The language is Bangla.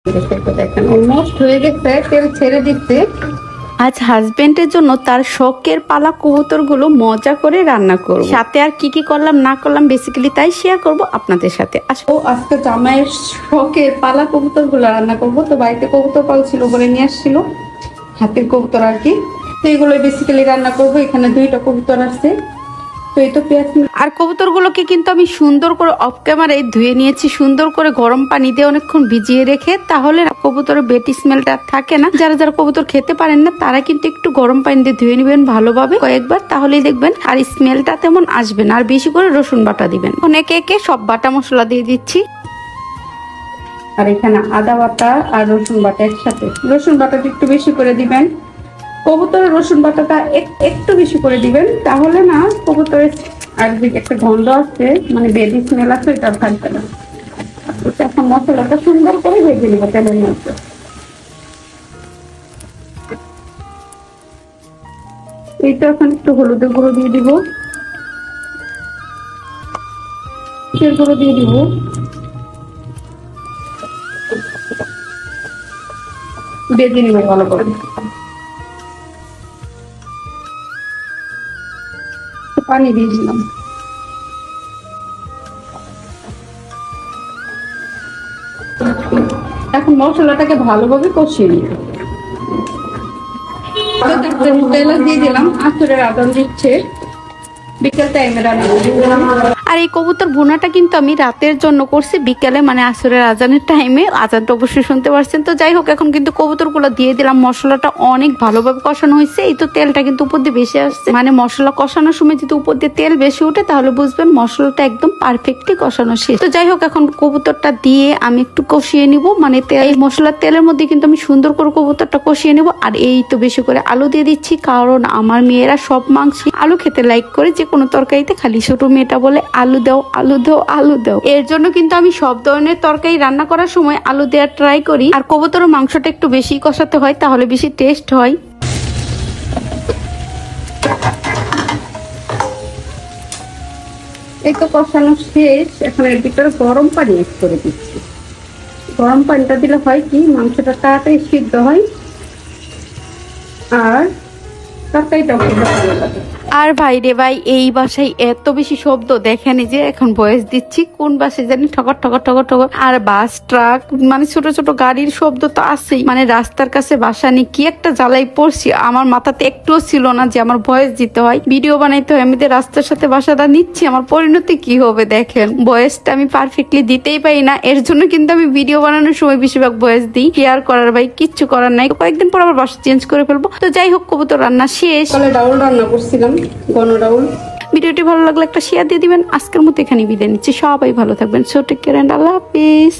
দেখেন অলমোস্ট হয়ে গেছে, তেল ছেড়ে দিচ্ছে। আজ হাজবেন্ডের জন্য তার শখের পালা কবুতর গুলো মজা করে রান্না করব, সাথে আর কি কি করলাম না করলাম বেসিক্যালি তাই শেয়ার করব আপনাদের সাথে। আজকে জামাইয়ের শখের পালা কবুতর গুলো রান্না করব। তো বাড়িতে কবুতর পাল ছিল বলে নিয়ে আসছিল, হাতের কবুতর আর কি। তো এগুলো বেসিক্যালি রান্না করব। এখানে 2টা কবুতর আছে। তো এই তো পেঁয়াজ আর কবুতরগুলোকে কিন্তু আমি সুন্দর করে অফ ক্যামেরায় ধুয়ে নিয়েছি, সুন্দর করে গরম পানি দিয়ে অনেকক্ষণ ভিজিয়ে রেখে। তাহলে কবুতরের বেটি স্মেলটা থাকে না। যারা যারা কবুতর খেতে পারেন না তারা কিন্তু একটু গরম পানি দিয়ে ধুয়ে নেবেন ভালোভাবে কয়েকবার, তাহলেই দেখবেন আর স্মেলটা তেমন আসবে না। আর বেশি করে রসুন বাটা দিবেন। একে একে সব বাটা মশলা দিয়ে দিচ্ছি। আর এখানে আদা বাটা আর রসুন বাটা একসাথে। রসুন বাটাটা একটু বেশি করে দিবেন। কবুতরের রসুন বাটাটা একটু বেশি করে দিবেন, তাহলে না কবুতরের আর একটা গন্ধ আছে, মানে বেডি স্মেল আছে, এটা থাকবে না। এখন মশলাটা সুন্দর করে ভেজে নিব তেলের মধ্যে। এইটা এখন একটু হলুদের গুঁড়ো দিয়ে দিব, তেল গুঁড়ো দিয়ে দিব, ভেজে নিব ভালো করে। পানি দিয়ে দিলাম। এখন মশলাটাকে ভালোভাবে কষিয়ে নিব। তেল দিয়ে দিলাম, আঁচড়ের আদান দিচ্ছে বিকেল টাইমে রান্না। আর এই কবুতর ভুনাটা কিন্তু আমি রাতের জন্য করছি, বিকেলে মানে আসরের আজানের টাইমে। আজানটা অবশ্যই শুনতে পারছেন। তো যাই হোক, এখন কিন্তু কবুতরগুলো দিয়ে দিলাম। মশলাটা অনেক ভালোভাবে কষানো হয়েছে। এই তো তেলটা কিন্তু উপর দিয়ে বেশি আসছে, মানে মশলা কষানোর সময় যদি উপর দিয়ে তেল বেশি উঠে তাহলে বুঝবেন মশলাটা একদম পারফেক্টলি কষানো শেষ। তো যাই হোক, এখন কবুতরটা দিয়ে আমি একটু কষিয়ে নিব, মানে এই মশলার তেলের মধ্যে কিন্তু আমি সুন্দর করে কবুতরটা কষিয়ে নিব। আর এই তো বেশি করে আলু দিয়ে দিচ্ছি, কারণ আমার মেয়েরা সব মাংসে আলু খেতে লাইক করে। যে কোনো তরকারিতে খালি ছোট মেয়েটা বলে আলু দাও, আলু দাও, আলু দাও। এর জন্য কিন্তু আমি সব ধরনের তরকারি রান্না করার সময় আলু দেওয়ার ট্রাই করি। আর কবুতরের মাংসটা একটু বেশি কষাতে হয়, তাহলে বেশি টেস্ট হয়। এই তো কষানো শেষ। এখন এর ভিতরে গরম পানি এড করে দিচ্ছি। গরম পানিটা দিলে হয় কি, মাংসটা তাড়াতাড়ি সিদ্ধ হয় আর তরকারিটাও খুব ভালো লাগে। আর ভাই রে ভাই, এই বাসায় এত বেশি শব্দ দেখেন। যে এখন ভয়েস দিচ্ছি কোন বাসায় জানি, ঠকর ঠকর ঠকর ঠকর। আর বাস ট্রাক মানে ছোট ছোট গাড়ির শব্দ তো আছেই। মানে রাস্তার কাছে বাসা নিয়ে কি একটা জ্বালাই পড়ছি। আমার মাথাতে একটুও ছিল না যে আমার ভয়েস দিতে হয়, ভিডিও বানাইতে হয়। আমি রাস্তার সাথে বাসাটা নিচ্ছি, আমার পরিণতি কি হবে দেখেন। ভয়েসটা আমি পারফেক্টলি দিতেই পারি না। এর জন্য কিন্তু আমি ভিডিও বানানোর সময় বেশিরভাগ ভয়েস দিই। কেয়ার করার ভাই কিচ্ছু করার নাই। কয়েকদিন পর আবার বাসা চেঞ্জ করে ফেলবো। তো যাই হোক, কবুতর রান্না শেষ। ডাউল রান্না করছিলাম, ঘন ডাউল। ভিডিওটি ভালো লাগলে একটা শেয়ার দিয়ে দিবেন। আজকের মতো এখানে বিদায় নিচ্ছি। সবাই ভালো থাকবেন। সো টেক কেয়ার এন্ড আল্লাহ হাফেজ।